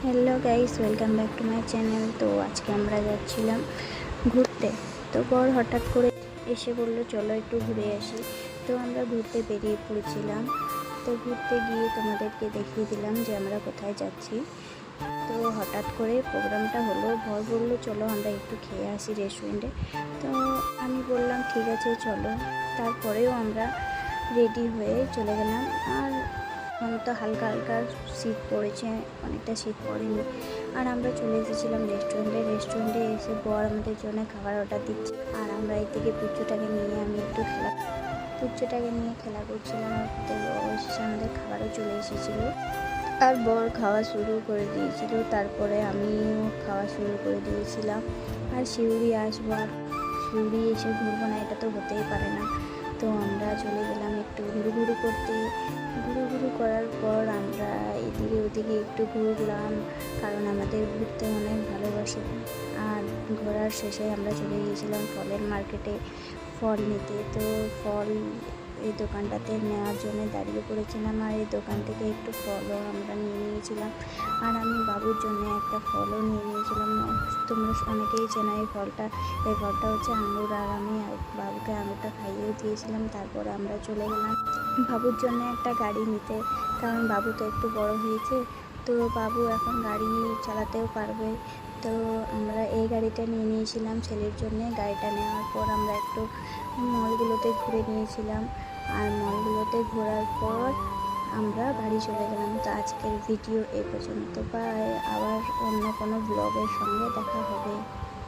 Hello guys, welcome back to my channel. তো আজকে আমরা যাচ্ছিলাম ঘুরতে। তো বর হঠাৎ করে এসে বলল চলো একটু ঘুরে আসি। তো আমরা ঘুরতে বেরিয়ে পড়েছিলাম। তো ঘুরতে গিয়ে তোমাদেরকে দেখিয়ে দিলাম যে আমরা কোথায় যাচ্ছি। তো হঠাৎ করে প্রোগ্রামটা হলো, বর বললো চলো আমরা একটু খেয়ে আসি রেস্টুরেন্টে। তো আমি বললাম ঠিক আছে চলো। তারপরেও আমরা রেডি হয়ে চলে গেলাম। আর এখন তো হালকা হালকা শীত পড়েছে, অনেকটা শীত পড়েনি। আর আমরা চলে এসেছিলাম রেস্টুরেন্টে এসে বর আমাদের জন্য খাবার অর্ডার দিচ্ছে। আর আমরা এই থেকে পুচ্চুটাকে নিয়ে খেলা করছিলাম। তো অবশেষে আমাদের খাবারও চলে এসেছিলো। আর বর খাওয়া শুরু করে দিয়েছিল, তারপরে আমিও খাওয়া শুরু করে দিয়েছিলাম। আর শিউরি আসবো, আর শিউরি এসে ঘুরবো না, এটা তো হতেই পারে না। তো আমরা চলে গেলাম একটু ঘুরু করতে। ঘুরু করার পর আমরা এদিকে ওদিকে একটু ঘুরলাম, কারণ আমাদের ঘুরতে অনেক ভালোবাসি। আর ঘোরার শেষে আমরা চলে গিয়েছিলাম ফলের মার্কেটে ফল নিতে। তো ফল এই দোকানটাতে নেওয়ার জন্য দাঁড়িয়ে পড়েছিলাম। আর এই দোকান থেকে একটু ফলও আমরা নিয়ে নিয়েছিলাম। আর আমি বাবুর জন্য একটা ফলও নিয়ে নিয়েছিলাম। তোমরা অনেকেই চেনো এই ফলটা হচ্ছে আঙুর। আর আমি বাবুকে আঙুরটা খাইয়েও দিয়েছিলাম। তারপরে আমরা চলে গেলাম বাবুর জন্য একটা গাড়ি নিতে, কারণ বাবু তো একটু বড় হয়েছে। তো বাবু এখন গাড়ি চালাতেও পারবে। তো আমরা এই গাড়িটা নিয়ে নিয়েছিলাম ছেলের জন্য। গাড়িটা নেওয়ার পর আমরা একটু মলগুলোতে ঘুরে নিয়েছিলাম। আর মলগুলোতে ঘোরার পর আমরা বাড়ি চলে গেলাম। তো আজকের ভিডিও এই পর্যন্ত। বা আবার অন্য কোনো ব্লগের সঙ্গে দেখা হবে।